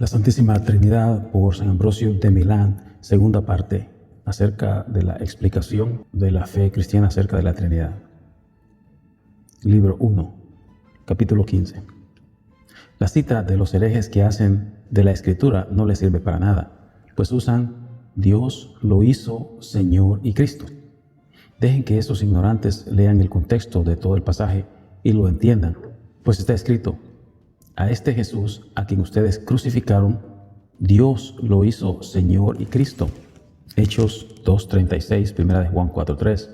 La Santísima Trinidad por San Ambrosio de Milán, segunda parte, acerca de la explicación de la fe cristiana acerca de la Trinidad. Libro 1, capítulo 15. La cita de los herejes que hacen de la Escritura no les sirve para nada, pues usan Dios lo hizo Señor y Cristo. Dejen que esos ignorantes lean el contexto de todo el pasaje y lo entiendan, pues está escrito: a este Jesús, a quien ustedes crucificaron, Dios lo hizo Señor y Cristo. Hechos 2:36, 1 de Juan 4:3.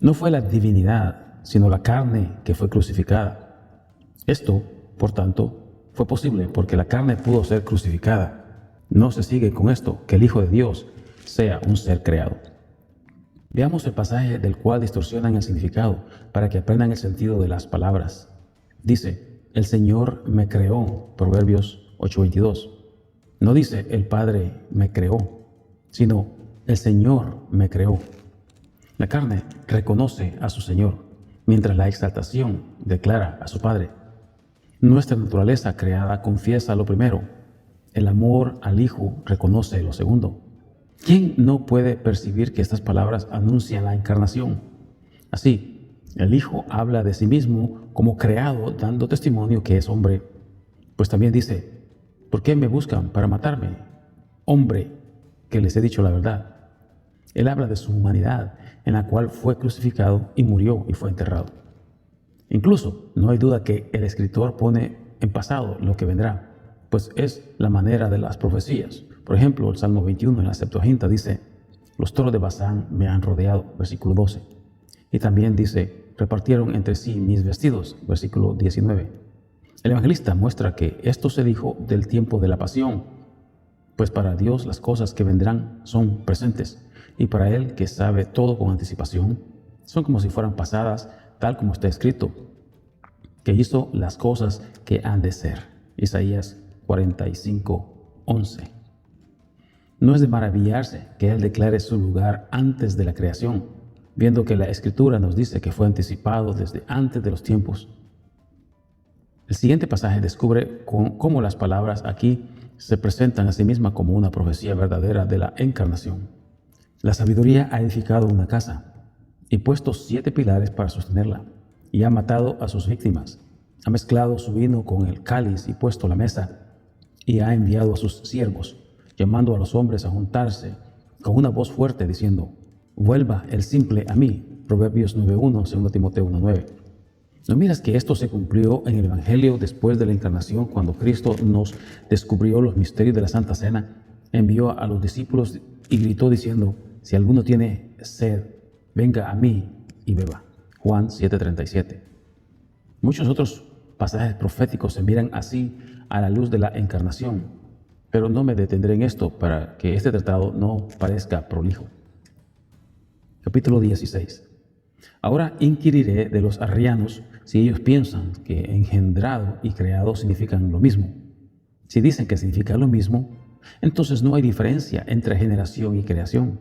No fue la divinidad, sino la carne que fue crucificada. Esto, por tanto, fue posible porque la carne pudo ser crucificada. No se sigue con esto que el Hijo de Dios sea un ser creado. Veamos el pasaje del cual distorsionan el significado para que aprendan el sentido de las palabras. Dice: el Señor me creó, Proverbios 8:22. No dice el Padre me creó, sino el Señor me creó. La carne reconoce a su Señor, mientras la exaltación declara a su Padre. Nuestra naturaleza creada confiesa lo primero. El amor al Hijo reconoce lo segundo. ¿Quién no puede percibir que estas palabras anuncian la encarnación? Así, el Hijo habla de sí mismo como creado, dando testimonio que es hombre. Pues también dice: ¿por qué me buscan para matarme? Hombre, que les he dicho la verdad. Él habla de su humanidad, en la cual fue crucificado y murió y fue enterrado. Incluso, no hay duda que el escritor pone en pasado lo que vendrá, pues es la manera de las profecías. Por ejemplo, el Salmo 21 en la Septuaginta dice: los toros de Basán me han rodeado, versículo 12. Y también dice: repartieron entre sí mis vestidos, versículo 19. El evangelista muestra que esto se dijo del tiempo de la pasión, pues para Dios las cosas que vendrán son presentes, y para Él, que sabe todo con anticipación, son como si fueran pasadas, tal como está escrito, que hizo las cosas que han de ser. Isaías 45:11. No es de maravillarse que Él declare su lugar antes de la creación, viendo que la Escritura nos dice que fue anticipado desde antes de los tiempos. El siguiente pasaje descubre cómo las palabras aquí se presentan a sí mismas como una profecía verdadera de la encarnación. La sabiduría ha edificado una casa y puesto 7 pilares para sostenerla, y ha matado a sus víctimas. Ha mezclado su vino con el cáliz y puesto la mesa, y ha enviado a sus siervos, llamando a los hombres a juntarse con una voz fuerte, diciendo: vuelva el simple a mí. Proverbios 9:1, 2 Timoteo 1:9. ¿No miras que esto se cumplió en el Evangelio después de la encarnación, cuando Cristo nos descubrió los misterios de la Santa Cena? Envió a los discípulos y gritó diciendo: si alguno tiene sed, venga a mí y beba. Juan 7:37. Muchos otros pasajes proféticos se miran así a la luz de la encarnación, pero no me detendré en esto para que este tratado no parezca prolijo. Capítulo 16. Ahora inquiriré de los arrianos si ellos piensan que engendrado y creado significan lo mismo. Si dicen que significan lo mismo, entonces no hay diferencia entre generación y creación.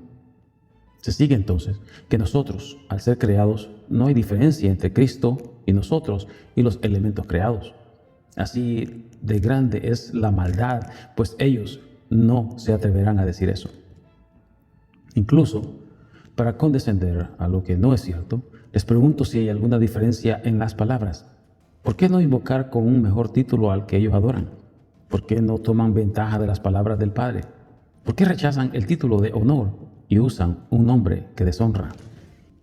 Se sigue entonces que nosotros, al ser creados, no hay diferencia entre Cristo y nosotros y los elementos creados. Así de grande es la maldad, pues ellos no se atreverán a decir eso. Incluso, para condescender a lo que no es cierto, les pregunto si hay alguna diferencia en las palabras. ¿Por qué no invocar con un mejor título al que ellos adoran? ¿Por qué no toman ventaja de las palabras del Padre? ¿Por qué rechazan el título de honor y usan un nombre que deshonra?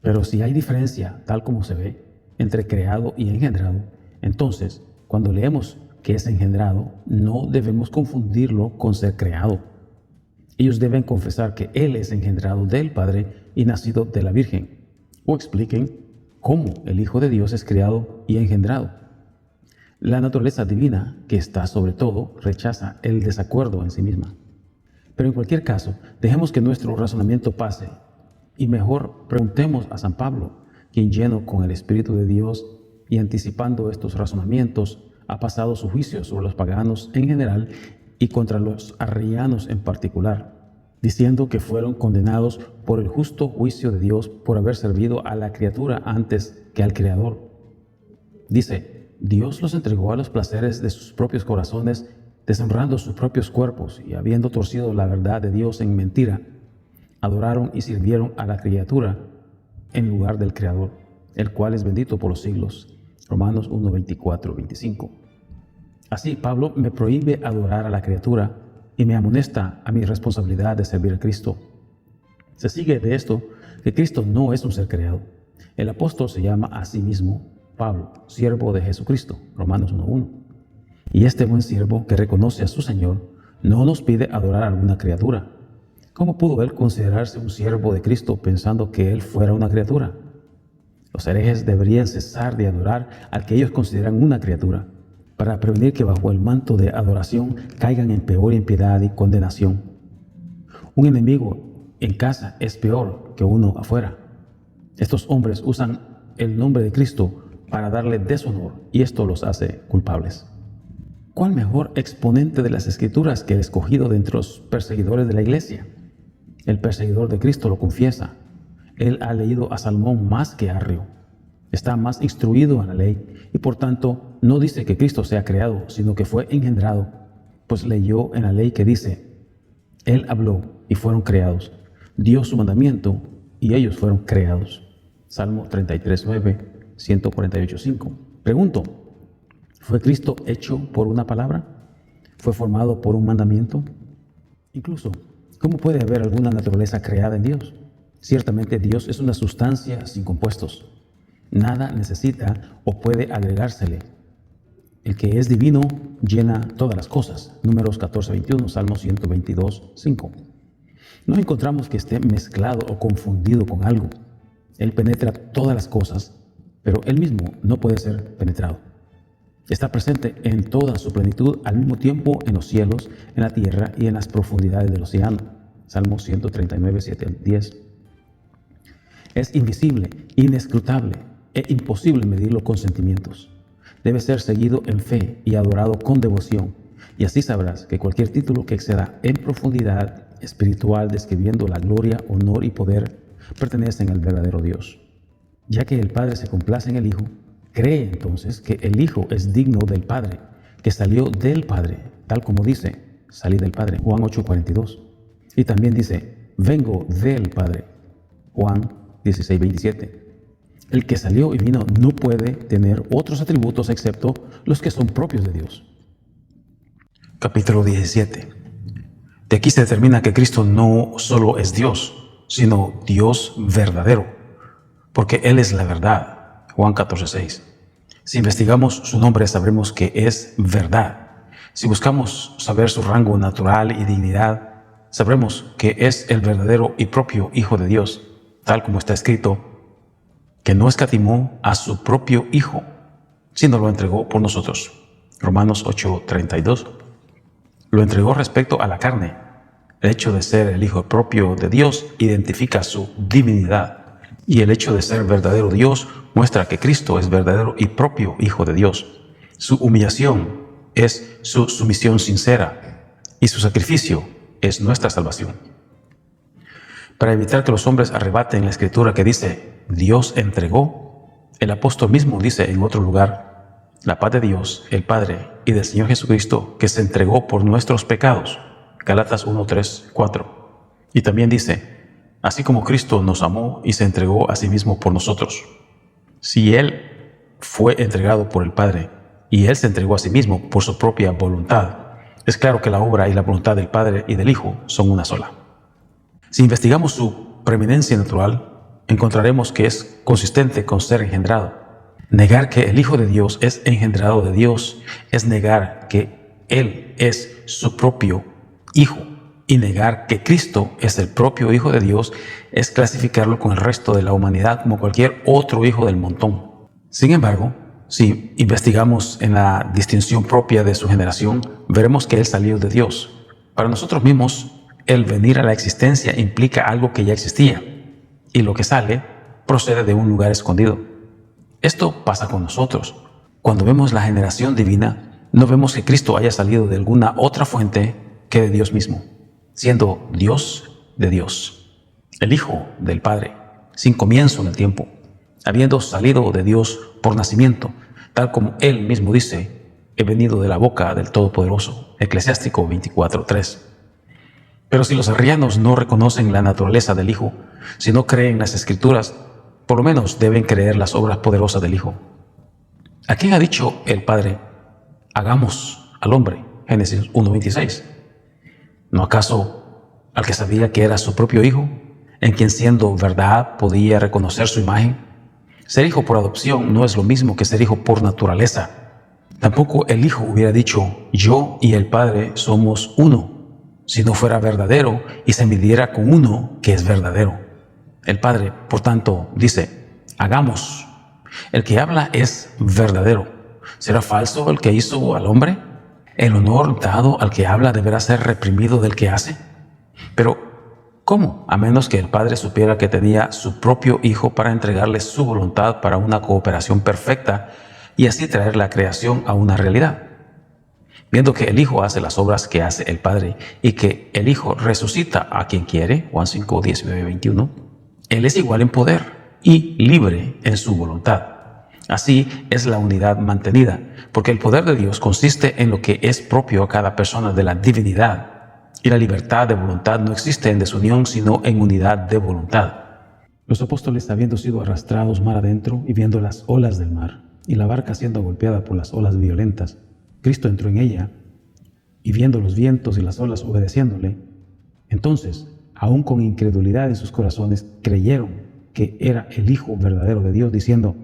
Pero si hay diferencia, tal como se ve, entre creado y engendrado, entonces, cuando leemos que es engendrado, no debemos confundirlo con ser creado. Ellos deben confesar que Él es engendrado del Padre y nacido de la Virgen, o expliquen cómo el Hijo de Dios es creado y engendrado. La naturaleza divina, que está sobre todo, rechaza el desacuerdo en sí misma. Pero en cualquier caso, dejemos que nuestro razonamiento pase y mejor preguntemos a San Pablo, quien, lleno con el Espíritu de Dios y anticipando estos razonamientos, ha pasado su juicio sobre los paganos en general y contra los arrianos en particular, diciendo que fueron condenados por el justo juicio de Dios por haber servido a la criatura antes que al Creador. Dice: Dios los entregó a los placeres de sus propios corazones deshonrando sus propios cuerpos y habiendo torcido la verdad de Dios en mentira, adoraron y sirvieron a la criatura en lugar del Creador, el cual es bendito por los siglos. Romanos 1, 24, 25. Así, Pablo me prohíbe adorar a la criatura y me amonesta a mi responsabilidad de servir a Cristo. Se sigue de esto que Cristo no es un ser creado. El apóstol se llama a sí mismo Pablo, siervo de Jesucristo. Romanos 1:1. Y este buen siervo que reconoce a su Señor no nos pide adorar a alguna criatura. ¿Cómo pudo él considerarse un siervo de Cristo pensando que él fuera una criatura? Los herejes deberían cesar de adorar al que ellos consideran una criatura, para prevenir que bajo el manto de adoración caigan en peor impiedad y condenación. Un enemigo en casa es peor que uno afuera. Estos hombres usan el nombre de Cristo para darle deshonor y esto los hace culpables. ¿Cuál mejor exponente de las Escrituras que el escogido de entre los perseguidores de la iglesia? El perseguidor de Cristo lo confiesa. Él ha leído a Salomón más que Arrio. Está más instruido en la ley y por tanto no dice que Cristo sea creado, sino que fue engendrado, pues leyó en la ley que dice: Él habló y fueron creados, dio su mandamiento y ellos fueron creados. Salmo 33:9, 148:5. Pregunto, ¿fue Cristo hecho por una palabra? ¿Fue formado por un mandamiento? Incluso, ¿cómo puede haber alguna naturaleza creada en Dios? Ciertamente Dios es una sustancia sin compuestos. Nada necesita o puede agregársele. El que es divino llena todas las cosas. Números 14:21, Salmo 122:5. No encontramos que esté mezclado o confundido con algo. Él penetra todas las cosas, pero Él mismo no puede ser penetrado. Está presente en toda su plenitud al mismo tiempo en los cielos, en la tierra y en las profundidades del océano. Salmo 139:7-10. Es invisible, inescrutable e imposible medirlo con sentimientos. Debe ser seguido en fe y adorado con devoción, y así sabrás que cualquier título que exceda en profundidad espiritual describiendo la gloria, honor y poder pertenecen al verdadero Dios. Ya que el Padre se complace en el Hijo, cree entonces que el Hijo es digno del Padre, que salió del Padre, tal como dice, salí del Padre, Juan 8:42. Y también dice, vengo del Padre, Juan 16:27. El que salió y vino no puede tener otros atributos excepto los que son propios de Dios. Capítulo 17. De aquí se determina que Cristo no solo es Dios, sino Dios verdadero, porque Él es la verdad. Juan 14:6. Si investigamos su nombre, sabremos que es verdad. Si buscamos saber su rango natural y dignidad, sabremos que es el verdadero y propio Hijo de Dios, tal como está escrito, que no escatimó a su propio Hijo, sino lo entregó por nosotros. Romanos 8:32. Lo entregó respecto a la carne. El hecho de ser el Hijo propio de Dios identifica su divinidad, y el hecho de ser verdadero Dios muestra que Cristo es verdadero y propio Hijo de Dios. Su humillación es su sumisión sincera, y su sacrificio es nuestra salvación. Para evitar que los hombres arrebaten la escritura que dice, Dios entregó, el apóstol mismo dice en otro lugar, la paz de Dios, el Padre, y del Señor Jesucristo, que se entregó por nuestros pecados. Gálatas 1:3-4. Y también dice, así como Cristo nos amó y se entregó a sí mismo por nosotros. Si Él fue entregado por el Padre y Él se entregó a sí mismo por su propia voluntad, es claro que la obra y la voluntad del Padre y del Hijo son una sola. Si investigamos su preeminencia natural, encontraremos que es consistente con ser engendrado. Negar que el Hijo de Dios es engendrado de Dios es negar que Él es su propio Hijo, y negar que Cristo es el propio Hijo de Dios es clasificarlo con el resto de la humanidad como cualquier otro hijo del montón. Sin embargo, si investigamos en la distinción propia de su generación, veremos que Él salió de Dios. Para nosotros mismos, el venir a la existencia implica algo que ya existía, y lo que sale procede de un lugar escondido. Esto pasa con nosotros. Cuando vemos la generación divina, no vemos que Cristo haya salido de alguna otra fuente que de Dios mismo, siendo Dios de Dios, el Hijo del Padre, sin comienzo en el tiempo, habiendo salido de Dios por nacimiento, tal como Él mismo dice, he venido de la boca del Todopoderoso. Eclesiástico 24:3. Pero si los arrianos no reconocen la naturaleza del Hijo, si no creen las Escrituras, por lo menos deben creer las obras poderosas del Hijo. ¿A quién ha dicho el Padre, hagamos al hombre? Génesis 1:26. ¿No acaso al que sabía que era su propio Hijo, en quien siendo verdad podía reconocer su imagen? Ser hijo por adopción no es lo mismo que ser hijo por naturaleza. Tampoco el Hijo hubiera dicho, yo y el Padre somos uno, si no fuera verdadero y se midiera con uno que es verdadero. El Padre, por tanto, dice, hagamos. El que habla es verdadero. ¿Será falso el que hizo al hombre? ¿El honor dado al que habla deberá ser reprimido del que hace? Pero, ¿cómo? A menos que el Padre supiera que tenía su propio Hijo para entregarle su voluntad para una cooperación perfecta y así traer la creación a una realidad. Viendo que el Hijo hace las obras que hace el Padre y que el Hijo resucita a quien quiere, Juan 5:19-21, Él es igual en poder y libre en su voluntad. Así es la unidad mantenida, porque el poder de Dios consiste en lo que es propio a cada persona de la divinidad, y la libertad de voluntad no existe en desunión, sino en unidad de voluntad. Los apóstoles, habiendo sido arrastrados mar adentro y viendo las olas del mar, y la barca siendo golpeada por las olas violentas, Cristo entró en ella, y viendo los vientos y las olas obedeciéndole, entonces, aún con incredulidad en sus corazones, creyeron que era el Hijo verdadero de Dios, diciendo,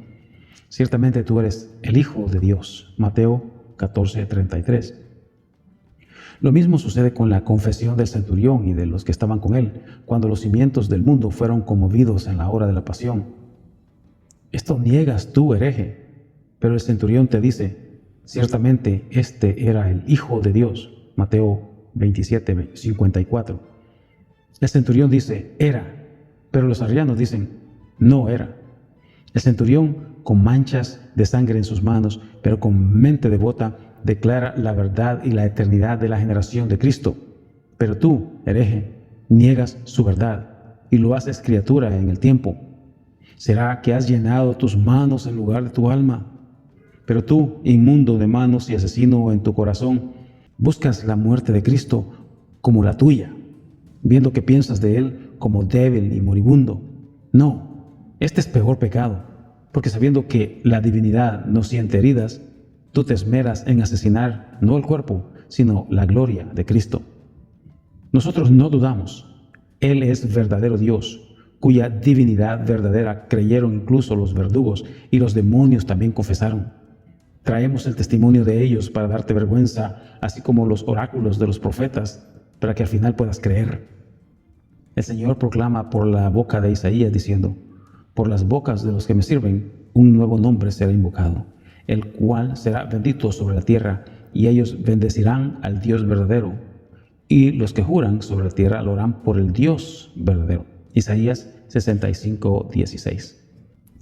ciertamente tú eres el Hijo de Dios. Mateo 14:33. Lo mismo sucede con la confesión del centurión y de los que estaban con él, cuando los cimientos del mundo fueron conmovidos en la hora de la pasión. Esto niegas tú, hereje. Pero el centurión te dice, ciertamente este era el Hijo de Dios. Mateo 27:54. El centurión dice, era, pero los arrianos dicen, no era. El centurión, con manchas de sangre en sus manos, pero con mente devota, declara la verdad y la eternidad de la generación de Cristo. Pero tú, hereje, niegas su verdad y lo haces criatura en el tiempo. ¿Será que has llenado tus manos en lugar de tu alma? Pero tú, inmundo de manos y asesino en tu corazón, buscas la muerte de Cristo como la tuya, viendo que piensas de Él como débil y moribundo. No, este es peor pecado, porque sabiendo que la divinidad no siente heridas, tú te esmeras en asesinar no el cuerpo, sino la gloria de Cristo. Nosotros no dudamos. Él es verdadero Dios, cuya divinidad verdadera creyeron incluso los verdugos y los demonios también confesaron. Traemos el testimonio de ellos para darte vergüenza, así como los oráculos de los profetas, para que al final puedas creer. El Señor proclama por la boca de Isaías diciendo, por las bocas de los que me sirven, un nuevo nombre será invocado, el cual será bendito sobre la tierra, y ellos bendecirán al Dios verdadero, y los que juran sobre la tierra lo harán por el Dios verdadero. Isaías 65:16.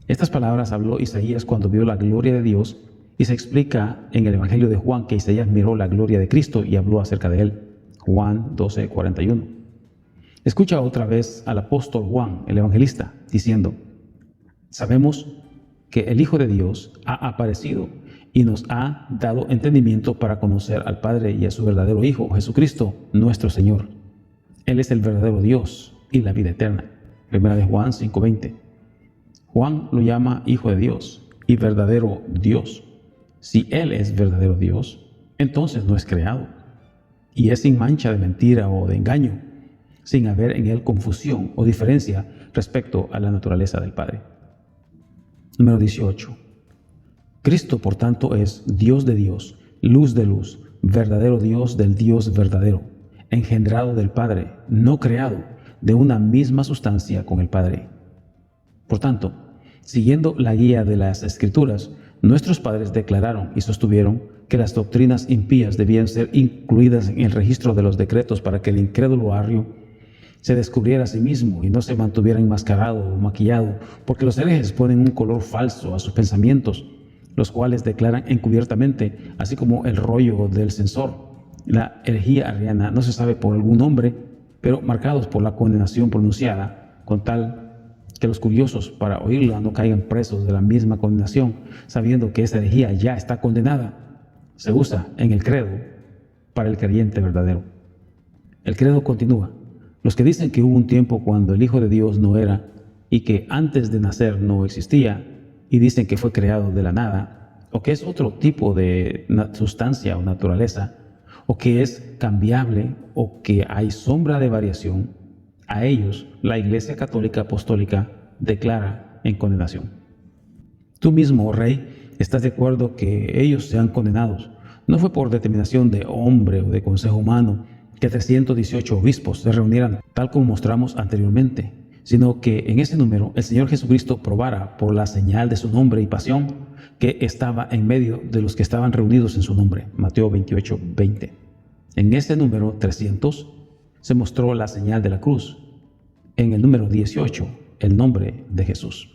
Estas palabras habló Isaías cuando vio la gloria de Dios, y se explica en el Evangelio de Juan que Isaías miró la gloria de Cristo y habló acerca de él. Juan 12:41. Escucha otra vez al apóstol Juan, el evangelista, diciendo, sabemos que el Hijo de Dios ha aparecido y nos ha dado entendimiento para conocer al Padre y a su verdadero Hijo, Jesucristo, nuestro Señor. Él es el verdadero Dios y la vida eterna. Primera de Juan 5:20. Juan lo llama Hijo de Dios y verdadero Dios. Si Él es verdadero Dios, entonces no es creado, y es sin mancha de mentira o de engaño, sin haber en Él confusión o diferencia respecto a la naturaleza del Padre. Número 18. Cristo, por tanto, es Dios de Dios, luz de luz, verdadero Dios del Dios verdadero, engendrado del Padre, no creado, de una misma sustancia con el Padre. Por tanto, siguiendo la guía de las Escrituras, nuestros padres declararon y sostuvieron que las doctrinas impías debían ser incluidas en el registro de los decretos para que el incrédulo arrio se descubriera a sí mismo y no se mantuviera enmascarado o maquillado, porque los herejes ponen un color falso a sus pensamientos, los cuales declaran encubiertamente, así como el rollo del censor. La herejía arriana no se sabe por algún nombre, pero marcados por la condenación pronunciada, con tal que los curiosos para oírla no caigan presos de la misma condenación, sabiendo que esa herejía ya está condenada. se usa en el credo para el creyente verdadero. El credo continúa. Los que dicen que hubo un tiempo cuando el Hijo de Dios no era y que antes de nacer no existía y dicen que fue creado de la nada o que es otro tipo de sustancia o naturaleza o que es cambiable o que hay sombra de variación, a ellos la Iglesia Católica Apostólica declara en condenación. Tú mismo, oh Rey, estás de acuerdo que ellos sean condenados. No fue por determinación de hombre o de consejo humano que 318 obispos se reunieran tal como mostramos anteriormente, sino que en ese número el Señor Jesucristo probara por la señal de su nombre y pasión que estaba en medio de los que estaban reunidos en su nombre. Mateo 28:20. En ese número 300 se mostró la señal de la cruz. En el número 18, el nombre de Jesús.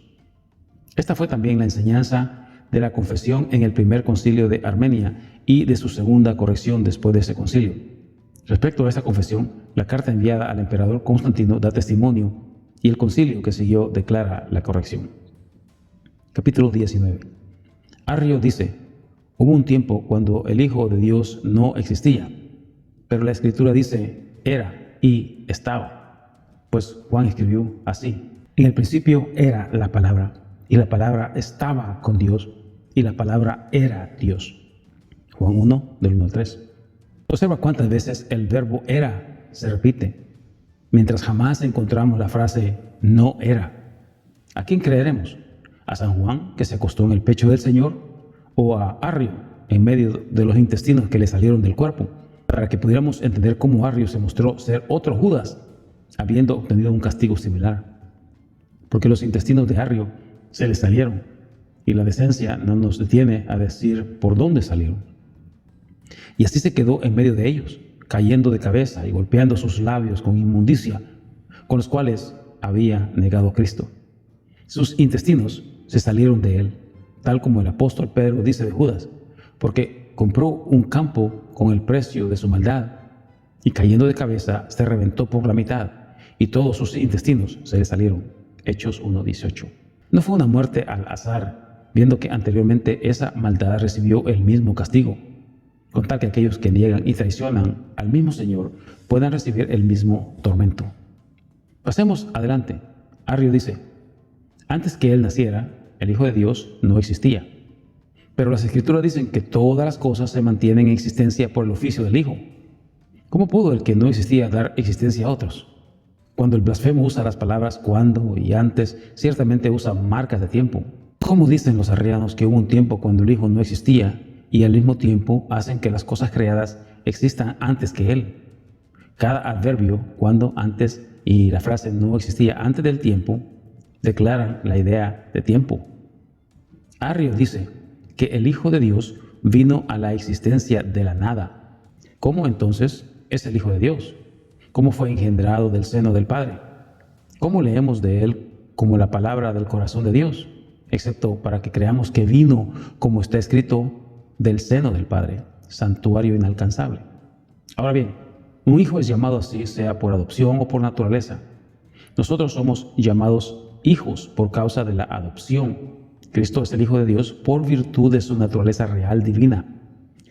Esta fue también la enseñanza de la confesión en el primer concilio de Armenia y de su segunda corrección después de ese concilio. Respecto a esta confesión, la carta enviada al emperador Constantino da testimonio y el concilio que siguió declara la corrección. Capítulo 19. Arrio dice: hubo un tiempo cuando el Hijo de Dios no existía, pero la Escritura dice era y estaba, pues Juan escribió así: en el principio era la palabra, y la palabra estaba con Dios, y la palabra era Dios. Juan 1, del 1 al 3. Observa cuántas veces el verbo era se repite, mientras jamás encontramos la frase no era. ¿A quién creeremos? ¿A San Juan, que se acostó en el pecho del Señor? ¿O a Arrio, en medio de los intestinos que le salieron del cuerpo? Para que pudiéramos entender cómo Arrio se mostró ser otro Judas, habiendo obtenido un castigo similar. Porque los intestinos de Arrio se le salieron, y la decencia no nos detiene a decir por dónde salieron. Y así se quedó en medio de ellos, cayendo de cabeza y golpeando sus labios con inmundicia, con los cuales había negado a Cristo. Sus intestinos se salieron de él, tal como el apóstol Pedro dice de Judas, porque compró un campo con el precio de su maldad, y cayendo de cabeza se reventó por la mitad, y todos sus intestinos se le salieron. Hechos 1:18. No fue una muerte al azar, viendo que anteriormente esa maldad recibió el mismo castigo, con tal que aquellos que niegan y traicionan al mismo Señor puedan recibir el mismo tormento. Pasemos adelante. Arrio dice: antes que él naciera, el Hijo de Dios no existía. Pero las Escrituras dicen que todas las cosas se mantienen en existencia por el oficio del Hijo. ¿Cómo pudo el que no existía dar existencia a otros? Cuando el blasfemo usa las palabras cuando y antes, ciertamente usa marcas de tiempo. ¿Cómo dicen los arrianos que hubo un tiempo cuando el Hijo no existía y al mismo tiempo hacen que las cosas creadas existan antes que Él? Cada adverbio, cuando, antes, y la frase no existía antes del tiempo, declaran la idea de tiempo. Arrio dice que el Hijo de Dios vino a la existencia de la nada. ¿Cómo entonces es el Hijo de Dios? ¿Cómo fue engendrado del seno del Padre? ¿Cómo leemos de Él como la palabra del corazón de Dios? Excepto para que creamos que vino, como está escrito, del seno del Padre, santuario inalcanzable. Ahora bien, un hijo es llamado así, sea por adopción o por naturaleza. Nosotros somos llamados hijos por causa de la adopción. Cristo es el Hijo de Dios por virtud de su naturaleza real divina.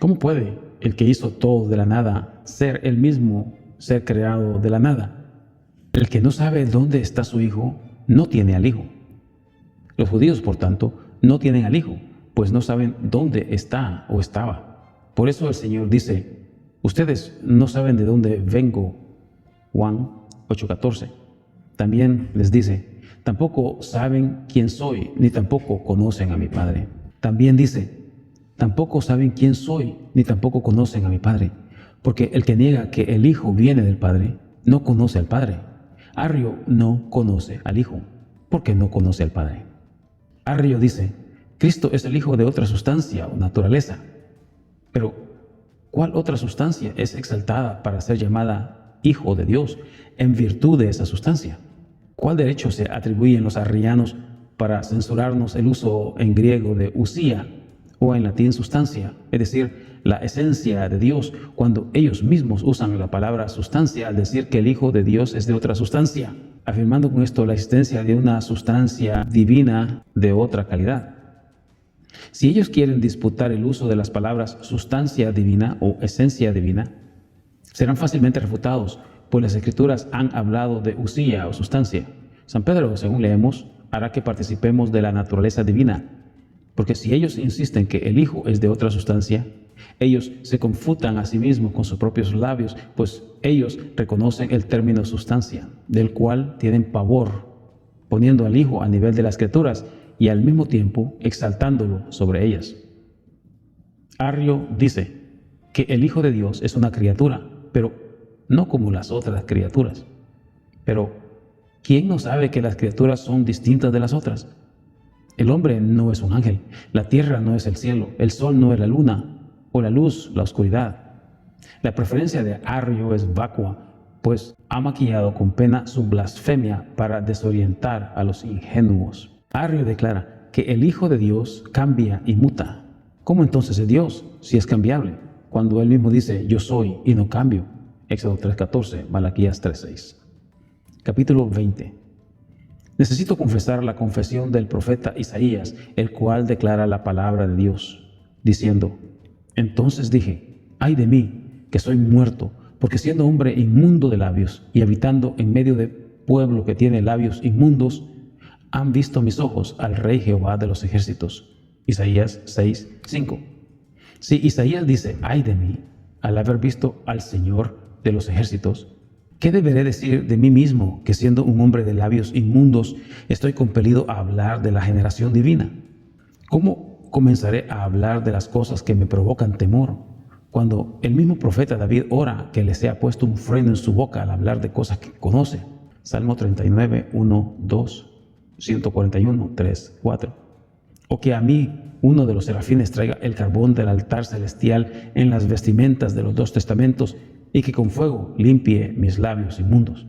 ¿Cómo puede el que hizo todo de la nada ser el mismo ser creado de la nada? El que no sabe dónde está su Hijo no tiene al Hijo. Los judíos, por tanto, no tienen al Hijo, pues no saben dónde está o estaba. Por eso el Señor dice: ustedes no saben de dónde vengo. Juan 8:14. También les dice: tampoco saben quién soy, ni tampoco conocen a mi Padre. También dice: tampoco saben quién soy, ni tampoco conocen a mi Padre. Porque el que niega que el Hijo viene del Padre, no conoce al Padre. Arrio no conoce al Hijo, porque no conoce al Padre. Arrio dice: Cristo es el Hijo de otra sustancia o naturaleza. Pero, ¿cuál otra sustancia es exaltada para ser llamada Hijo de Dios en virtud de esa sustancia? ¿Cuál derecho se atribuyen los arrianos para censurarnos el uso en griego de usía o en latín sustancia, es decir, la esencia de Dios, cuando ellos mismos usan la palabra sustancia al decir que el Hijo de Dios es de otra sustancia, afirmando con esto la existencia de una sustancia divina de otra calidad? Si ellos quieren disputar el uso de las palabras sustancia divina o esencia divina, serán fácilmente refutados, pues las Escrituras han hablado de usía o sustancia. San Pedro, según leemos, hará que participemos de la naturaleza divina, porque si ellos insisten que el Hijo es de otra sustancia, ellos se confutan a sí mismos con sus propios labios, pues ellos reconocen el término sustancia, del cual tienen pavor, poniendo al Hijo a nivel de las Escrituras y al mismo tiempo exaltándolo sobre ellas. Arrio dice que el Hijo de Dios es una criatura, pero no como las otras criaturas. Pero, ¿quién no sabe que las criaturas son distintas de las otras? El hombre no es un ángel, la tierra no es el cielo, el sol no es la luna, o la luz, la oscuridad. La preferencia de Arrio es vacua, pues ha maquillado con pena su blasfemia para desorientar a los ingenuos. Arrio declara que el Hijo de Dios cambia y muta. ¿Cómo entonces es Dios si es cambiable? Cuando Él mismo dice, yo soy y no cambio. Éxodo 3:14, Malaquías 3:6. Capítulo 20. Necesito confesar la confesión del profeta Isaías, el cual declara la palabra de Dios, diciendo, entonces dije, ay de mí, que soy muerto, porque siendo hombre inmundo de labios y habitando en medio de pueblo que tiene labios inmundos, han visto mis ojos al Rey Jehová de los ejércitos. Isaías 6:5. Si Isaías dice, ay de mí, al haber visto al Señor de los ejércitos, ¿qué deberé decir de mí mismo, que siendo un hombre de labios inmundos, estoy compelido a hablar de la generación divina? ¿Cómo comenzaré a hablar de las cosas que me provocan temor, cuando el mismo profeta David ora que le sea puesto un freno en su boca al hablar de cosas que conoce? Salmo 39, 1, 2, 141, 3, 4. O que a mí uno de los serafines traiga el carbón del altar celestial en las vestimentas de los 2 testamentos y que con fuego limpie mis labios inmundos.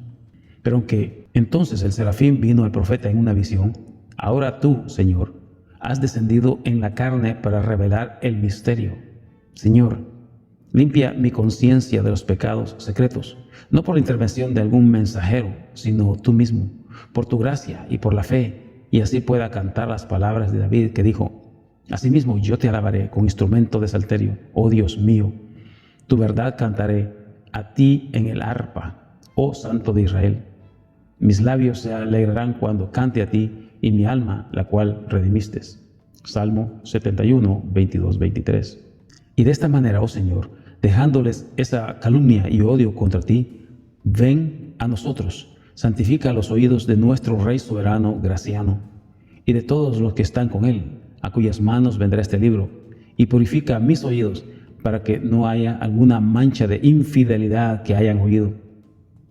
Pero aunque entonces el serafín vino al profeta en una visión, ahora tú, Señor, has descendido en la carne para revelar el misterio. Señor, limpia mi conciencia de los pecados secretos, no por la intervención de algún mensajero, sino tú mismo, por tu gracia y por la fe, y así pueda cantar las palabras de David que dijo, asimismo yo te alabaré con instrumento de salterio, oh Dios mío, tu verdad cantaré a ti en el arpa, oh Santo de Israel. Mis labios se alegrarán cuando cante a ti, y mi alma, la cual redimiste. Salmo 71, 22, 23. Y de esta manera, oh Señor, dejándoles esa calumnia y odio contra ti, ven a nosotros, santifica los oídos de nuestro Rey soberano Graciano, y de todos los que están con él, a cuyas manos vendrá este libro, y purifica mis oídos, para que no haya alguna mancha de infidelidad que hayan oído.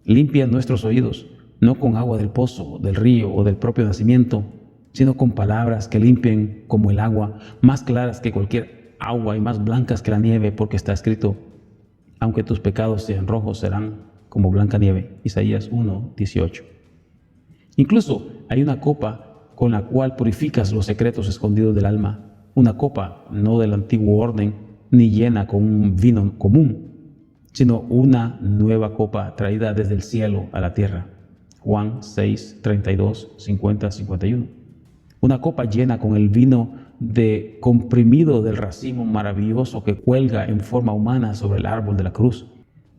Limpia nuestros oídos, no con agua del pozo, del río o del propio nacimiento, sino con palabras que limpien como el agua, más claras que cualquier agua y más blancas que la nieve, porque está escrito, aunque tus pecados sean rojos, serán como blanca nieve. Isaías 1:18. Incluso hay una copa con la cual purificas los secretos escondidos del alma, una copa no del antiguo orden, ni llena con un vino común, sino una nueva copa traída desde el cielo a la tierra. Juan 6, 32, 50, 51. Una copa llena con el vino de comprimido del racimo maravilloso que cuelga en forma humana sobre el árbol de la cruz,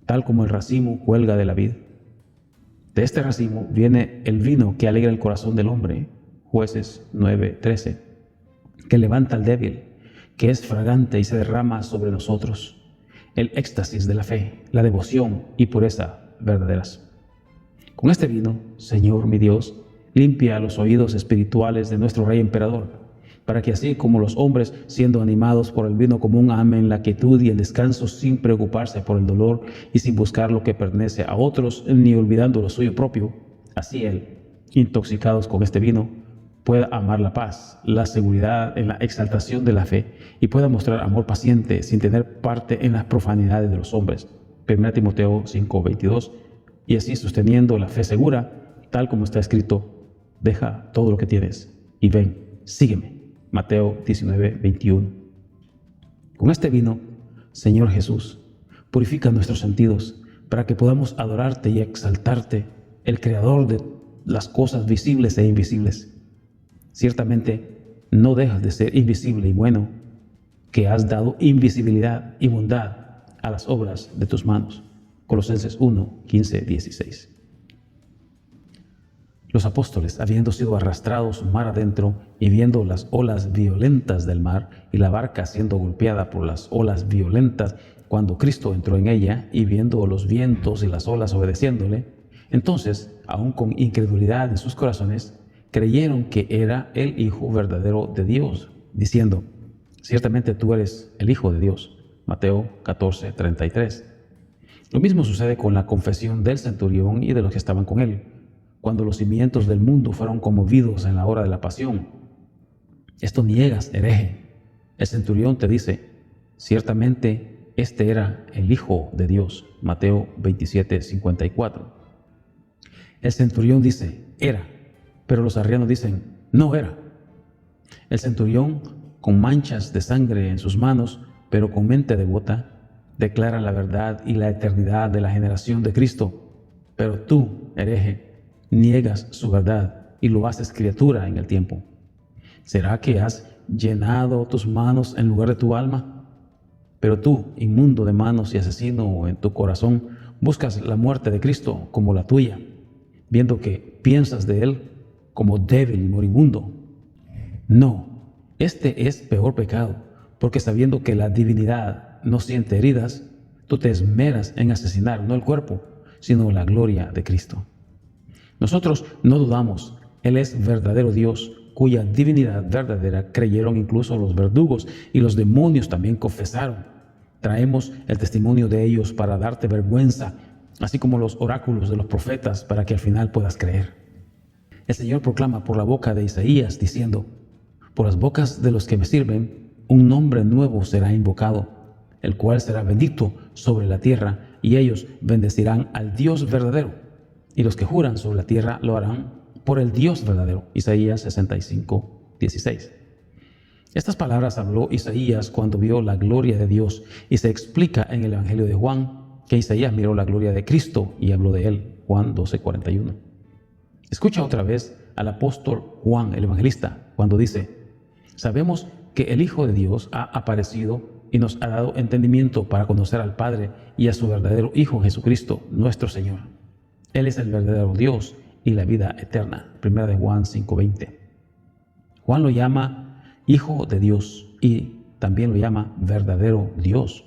tal como el racimo cuelga de la vid. De este racimo viene el vino que alegra el corazón del hombre, Jueces 9, 13, que levanta al débil, que es fragante y se derrama sobre nosotros, el éxtasis de la fe, la devoción y pureza verdaderas. Con este vino, Señor mi Dios, limpia los oídos espirituales de nuestro Rey Emperador, para que así como los hombres, siendo animados por el vino común, amen la quietud y el descanso sin preocuparse por el dolor y sin buscar lo que pertenece a otros, ni olvidando lo suyo propio, así él, intoxicados con este vino, pueda amar la paz, la seguridad en la exaltación de la fe y pueda mostrar amor paciente sin tener parte en las profanidades de los hombres. 1 Timoteo 5:22. Y así sosteniendo la fe segura, tal como está escrito, deja todo lo que tienes y ven, sígueme. Mateo 19:21. Con este vino, Señor Jesús, purifica nuestros sentidos para que podamos adorarte y exaltarte, el Creador de las cosas visibles e invisibles. Ciertamente, no dejas de ser invisible y bueno, que has dado invisibilidad y bondad a las obras de tus manos. Colosenses 1, 15, 16. Los apóstoles, habiendo sido arrastrados mar adentro y viendo las olas violentas del mar y la barca siendo golpeada por las olas violentas, cuando Cristo entró en ella y viendo los vientos y las olas obedeciéndole, entonces, aun con incredulidad en sus corazones, creyeron que era el Hijo verdadero de Dios, diciendo: ciertamente tú eres el Hijo de Dios. Mateo 14, 33. Lo mismo sucede con la confesión del centurión y de los que estaban con él, cuando los cimientos del mundo fueron conmovidos en la hora de la pasión. Esto niegas, hereje. El centurión te dice: ciertamente este era el Hijo de Dios. Mateo 27, 54. El centurión dice: era, pero los arrianos dicen: no era. El centurión, con manchas de sangre en sus manos, pero con mente devota, declara la verdad y la eternidad de la generación de Cristo. Pero tú, hereje, niegas su verdad y lo haces criatura en el tiempo. ¿Será que has llenado tus manos en lugar de tu alma? Pero tú, inmundo de manos y asesino, en tu corazón buscas la muerte de Cristo como la tuya, viendo que piensas de Él como débil y moribundo. No, este es peor pecado, porque sabiendo que la divinidad no siente heridas, tú te esmeras en asesinar no el cuerpo, sino la gloria de Cristo. Nosotros no dudamos, Él es verdadero Dios, cuya divinidad verdadera creyeron incluso los verdugos y los demonios también confesaron. Traemos el testimonio de ellos para darte vergüenza, así como los oráculos de los profetas, para que al final puedas creer. El Señor proclama por la boca de Isaías, diciendo: por las bocas de los que me sirven, un nombre nuevo será invocado, el cual será bendito sobre la tierra, y ellos bendecirán al Dios verdadero, y los que juran sobre la tierra lo harán por el Dios verdadero. Isaías 65, 16. Estas palabras habló Isaías cuando vio la gloria de Dios, y se explica en el Evangelio de Juan que Isaías miró la gloria de Cristo y habló de él. Juan 12, 41. Escucha otra vez al apóstol Juan, el evangelista, cuando dice: sabemos que el Hijo de Dios ha aparecido y nos ha dado entendimiento para conocer al Padre y a su verdadero Hijo Jesucristo, nuestro Señor. Él es el verdadero Dios y la vida eterna. Primera de Juan 5:20. Juan lo llama Hijo de Dios y también lo llama verdadero Dios.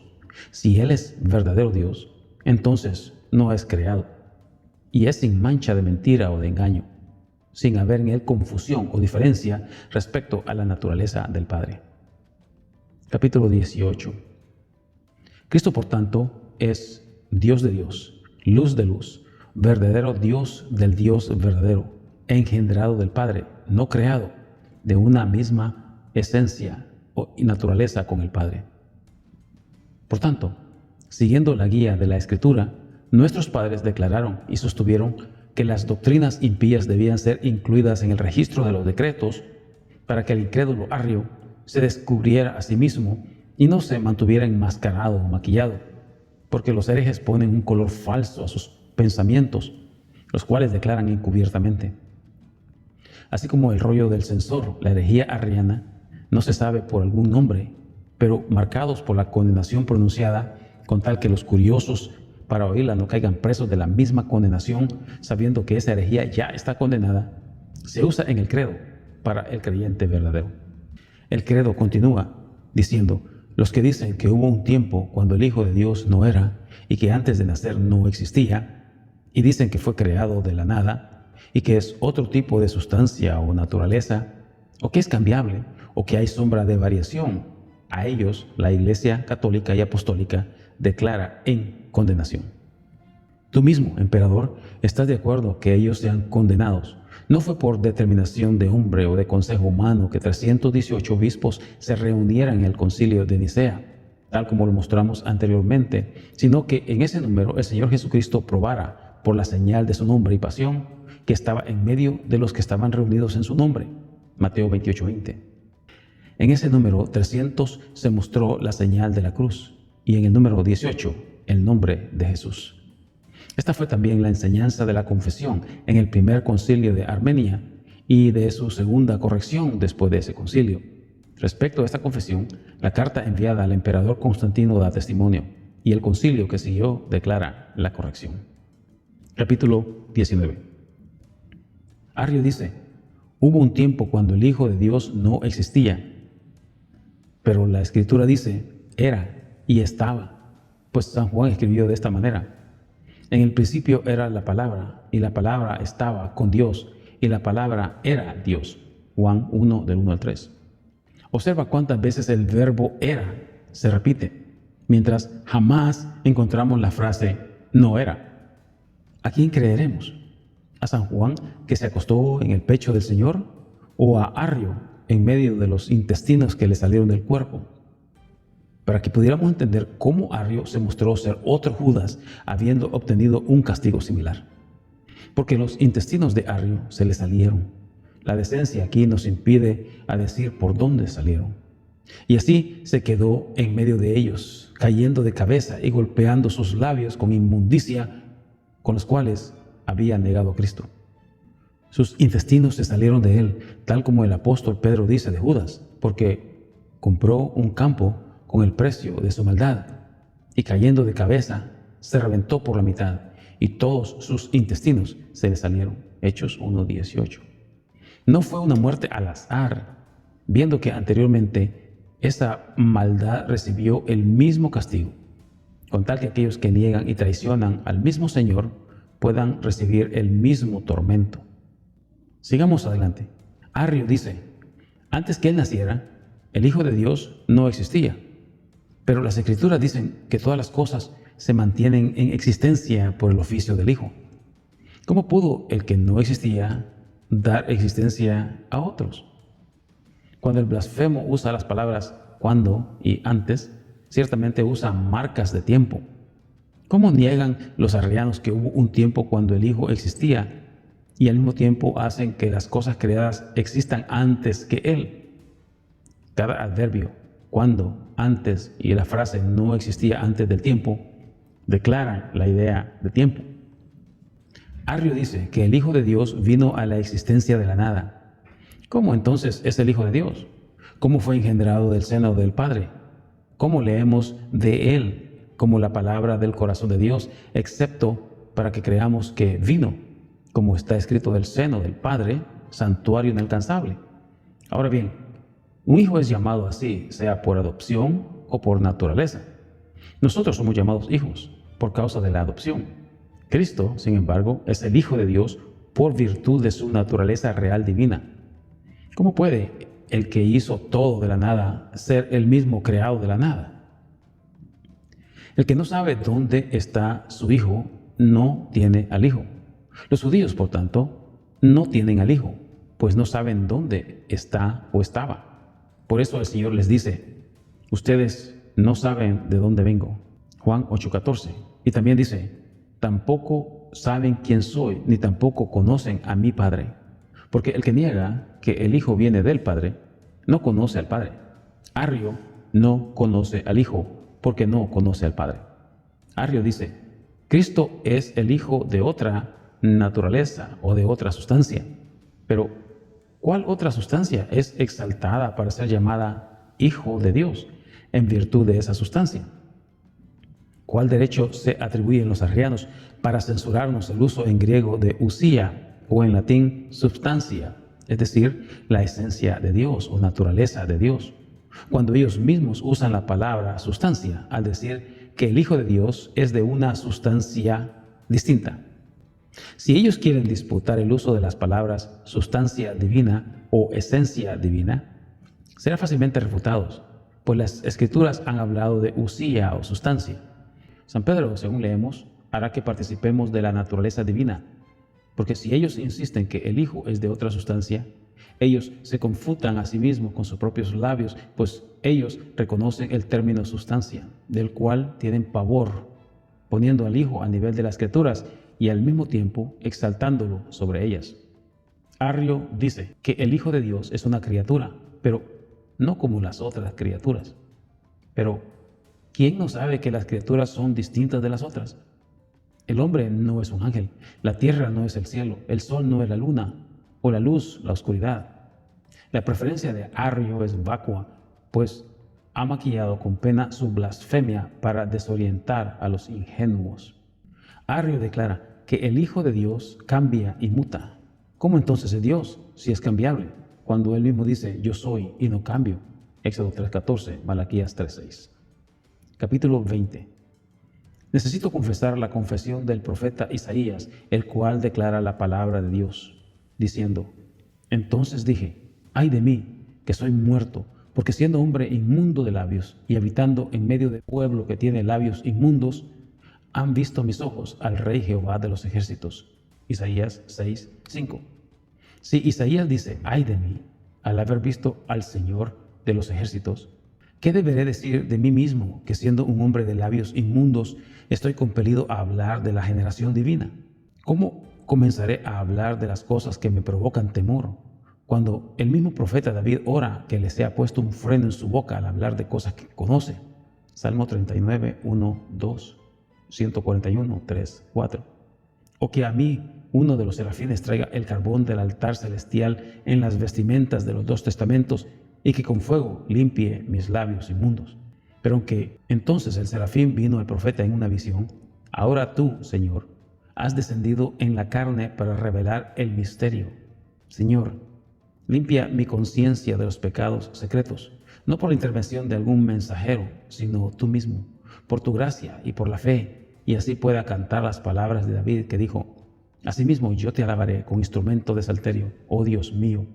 Si Él es verdadero Dios, entonces no es creado y es sin mancha de mentira o de engaño, sin haber en Él confusión o diferencia respecto a la naturaleza del Padre. Capítulo 18. Cristo, por tanto, es Dios de Dios, luz de luz, verdadero Dios del Dios verdadero, engendrado del Padre, no creado, de una misma esencia y naturaleza con el Padre. Por tanto, siguiendo la guía de la Escritura, nuestros padres declararon y sostuvieron que las doctrinas impías debían ser incluidas en el registro de los decretos para que el incrédulo arrio se descubriera a sí mismo y no se mantuviera enmascarado o maquillado, porque los herejes ponen un color falso a sus pensamientos, los cuales declaran encubiertamente. Así como el rollo del censor, la herejía arriana, no se sabe por algún nombre, pero marcados por la condenación pronunciada, con tal que los curiosos para oírla no caigan presos de la misma condenación, sabiendo que esa herejía ya está condenada, se usa en el credo para el creyente verdadero. El credo continúa diciendo: los que dicen que hubo un tiempo cuando el Hijo de Dios no era y que antes de nacer no existía, y dicen que fue creado de la nada y que es otro tipo de sustancia o naturaleza, o que es cambiable, o que hay sombra de variación, a ellos la Iglesia Católica y Apostólica declara en condenación. Tú mismo, emperador, estás de acuerdo que ellos sean condenados. No fue por determinación de hombre o de consejo humano que 318 obispos se reunieran en el concilio de Nicea, tal como lo mostramos anteriormente, sino que en ese número el Señor Jesucristo probara por la señal de su nombre y pasión que estaba en medio de los que estaban reunidos en su nombre. Mateo 28:20. En ese número 300 se mostró la señal de la cruz y en el número 18 el nombre de Jesús. Esta fue también la enseñanza de la confesión en el primer concilio de Armenia y de su segunda corrección después de ese concilio. Respecto a esta confesión, la carta enviada al emperador Constantino da testimonio, y el concilio que siguió declara la corrección. Capítulo 19. Arrio dice: hubo un tiempo cuando el Hijo de Dios no existía, pero la Escritura dice: era y estaba, pues San Juan escribió de esta manera: en el principio era la palabra, y la palabra estaba con Dios, y la palabra era Dios. Juan 1, del 1 al 3. Observa cuántas veces el verbo era se repite, mientras jamás encontramos la frase no era. ¿A quién creeremos? ¿A San Juan, que se acostó en el pecho del Señor? ¿O a Arrio, en medio de los intestinos que le salieron del cuerpo? Para que pudiéramos entender cómo Arrio se mostró ser otro Judas, habiendo obtenido un castigo similar. Porque los intestinos de Arrio se le salieron. La decencia aquí nos impide a decir por dónde salieron. Y así se quedó en medio de ellos, cayendo de cabeza y golpeando sus labios con inmundicia, con los cuales había negado a Cristo. Sus intestinos se salieron de él, tal como el apóstol Pedro dice de Judas, porque compró un campo con el precio de su maldad, y cayendo de cabeza, se reventó por la mitad, y todos sus intestinos se le salieron. Hechos 1:18. No fue una muerte al azar, viendo que anteriormente esa maldad recibió el mismo castigo, con tal que aquellos que niegan y traicionan al mismo Señor puedan recibir el mismo tormento. Sigamos adelante. Arrio dice: antes que él naciera, el Hijo de Dios no existía, pero las Escrituras dicen que todas las cosas se mantienen en existencia por el oficio del Hijo. ¿Cómo pudo el que no existía dar existencia a otros? Cuando el blasfemo usa las palabras cuando y antes, ciertamente usa marcas de tiempo. ¿Cómo niegan los arrianos que hubo un tiempo cuando el Hijo existía y al mismo tiempo hacen que las cosas creadas existan antes que Él? Cada adverbio, cuando, antes, y la frase no existía antes del tiempo, declaran la idea de tiempo. Arrio dice que el Hijo de Dios vino a la existencia de la nada. ¿Cómo entonces es el Hijo de Dios? ¿Cómo fue engendrado del seno del Padre? ¿Cómo leemos de Él como la palabra del corazón de Dios, excepto para que creamos que vino, como está escrito, del seno del Padre, santuario inalcanzable? Ahora bien, un hijo es llamado así, sea por adopción o por naturaleza. Nosotros somos llamados hijos por causa de la adopción. Cristo, sin embargo, es el Hijo de Dios por virtud de su naturaleza real divina. ¿Cómo puede el que hizo todo de la nada ser el mismo creado de la nada? El que no sabe dónde está su Hijo no tiene al Hijo. Los judíos, por tanto, no tienen al Hijo, pues no saben dónde está o estaba. Por eso el Señor les dice: ustedes no saben de dónde vengo. Juan 8:14. Y también dice: tampoco saben quién soy, ni tampoco conocen a mi Padre. Porque el que niega que el Hijo viene del Padre, no conoce al Padre. Arrio no conoce al Hijo, porque no conoce al Padre. Arrio dice: Cristo es el Hijo de otra naturaleza o de otra sustancia. Pero, ¿cuál otra sustancia es exaltada para ser llamada Hijo de Dios en virtud de esa sustancia? ¿Cuál derecho se atribuyen los arrianos para censurarnos el uso en griego de usía o en latín substancia, es decir, la esencia de Dios o naturaleza de Dios, cuando ellos mismos usan la palabra sustancia al decir que el Hijo de Dios es de una sustancia distinta? Si ellos quieren disputar el uso de las palabras sustancia divina o esencia divina, serán fácilmente refutados, pues las Escrituras han hablado de usía o sustancia. San Pedro, según leemos, hará que participemos de la naturaleza divina, porque si ellos insisten que el Hijo es de otra sustancia, ellos se confutan a sí mismos con sus propios labios, pues ellos reconocen el término sustancia, del cual tienen pavor, poniendo al Hijo a nivel de las criaturas y al mismo tiempo exaltándolo sobre ellas. Arrio dice que el Hijo de Dios es una criatura, pero no como las otras criaturas. Pero, ¿quién no sabe que las criaturas son distintas de las otras? El hombre no es un ángel, la tierra no es el cielo, el sol no es la luna, o la luz, la oscuridad. La preferencia de Arrio es vacua, pues ha maquillado con pena su blasfemia para desorientar a los ingenuos. Arrio declara que el Hijo de Dios cambia y muta. ¿Cómo entonces es Dios si es cambiable? Cuando él mismo dice, yo soy y no cambio. Éxodo 3:14, Malaquías 3:6. Capítulo 20. Necesito confesar la confesión del profeta Isaías, el cual declara la palabra de Dios, diciendo, entonces dije, ay de mí, que soy muerto, porque siendo hombre inmundo de labios y habitando en medio de pueblo que tiene labios inmundos, han visto mis ojos al Rey Jehová de los ejércitos. Isaías 6:5. Si Isaías dice, ay de mí, al haber visto al Señor de los ejércitos, ¿qué deberé decir de mí mismo, que siendo un hombre de labios inmundos, estoy compelido a hablar de la generación divina? ¿Cómo comenzaré a hablar de las cosas que me provocan temor, cuando el mismo profeta David ora que le sea puesto un freno en su boca al hablar de cosas que conoce? Salmo 39, 1, 2, 141, 3, 4. O que a mí uno de los serafines traiga el carbón del altar celestial en las vestimentas de los 2 testamentos y que con fuego limpie mis labios inmundos. Pero aunque entonces el serafín vino al profeta en una visión, ahora tú, Señor, has descendido en la carne para revelar el misterio. Señor, limpia mi conciencia de los pecados secretos, no por la intervención de algún mensajero, sino tú mismo, por tu gracia y por la fe, y así pueda cantar las palabras de David que dijo, asimismo yo te alabaré con instrumento de salterio, oh Dios mío,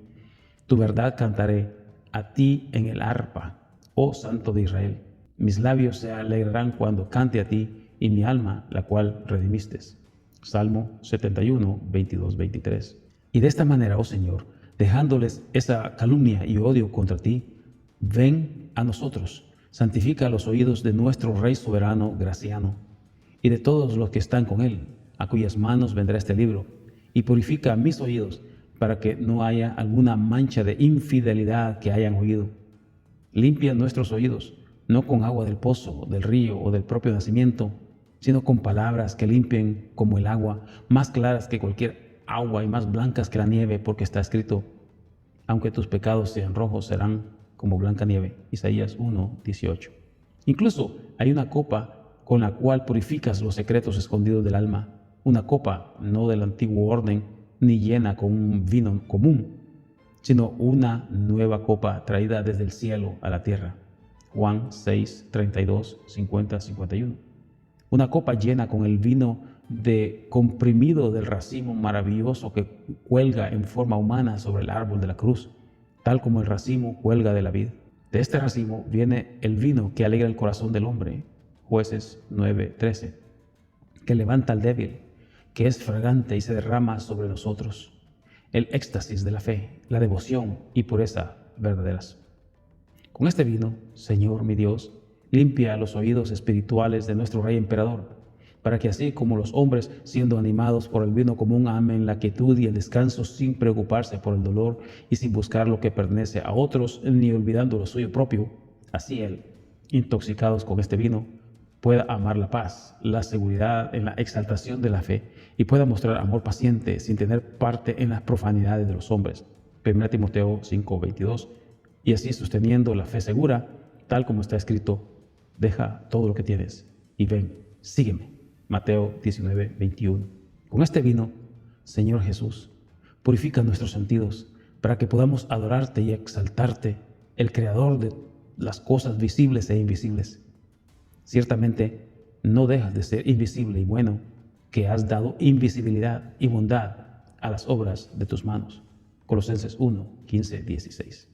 tu verdad cantaré a ti en el arpa, oh Santo de Israel. Mis labios se alegrarán cuando cante a ti, y mi alma, la cual redimiste. Salmo 71, 22, 23. Y de esta manera, oh Señor, dejándoles esa calumnia y odio contra ti, ven a nosotros, santifica los oídos de nuestro Rey soberano Graciano, y de todos los que están con él, a cuyas manos vendrá este libro, y purifica mis oídos, para que no haya alguna mancha de infidelidad que hayan oído. Limpia nuestros oídos, no con agua del pozo, del río o del propio nacimiento, sino con palabras que limpien como el agua, más claras que cualquier agua y más blancas que la nieve, porque está escrito, aunque tus pecados sean rojos, serán como blanca nieve. Isaías 1:18. Incluso hay una copa con la cual purificas los secretos escondidos del alma, una copa no del antiguo orden, ni llena con un vino común, sino una nueva copa traída desde el cielo a la tierra. Juan 6, 32, 50, 51. Una copa llena con el vino de comprimido del racimo maravilloso que cuelga en forma humana sobre el árbol de la cruz, tal como el racimo cuelga de la vid. De este racimo viene el vino que alegra el corazón del hombre. Jueces 9, 13. Que levanta al débil, que es fragante y se derrama sobre nosotros. El éxtasis de la fe, la devoción y pureza verdaderas. Con este vino, Señor mi Dios, limpia los oídos espirituales de nuestro Rey Emperador, para que así como los hombres, siendo animados por el vino común, amen la quietud y el descanso sin preocuparse por el dolor y sin buscar lo que pertenece a otros, ni olvidando lo suyo propio, así él, intoxicados con este vino, pueda amar la paz, la seguridad en la exaltación de la fe y pueda mostrar amor paciente sin tener parte en las profanidades de los hombres. 1 Timoteo 5:22. Y así sosteniendo la fe segura, tal como está escrito, deja todo lo que tienes y ven, sígueme. Mateo 19:21. Con este vino, Señor Jesús, purifica nuestros sentidos para que podamos adorarte y exaltarte, el Creador de las cosas visibles e invisibles. Ciertamente, no dejas de ser invisible y bueno, que has dado invisibilidad y bondad a las obras de tus manos. Colosenses 1, 15, 16.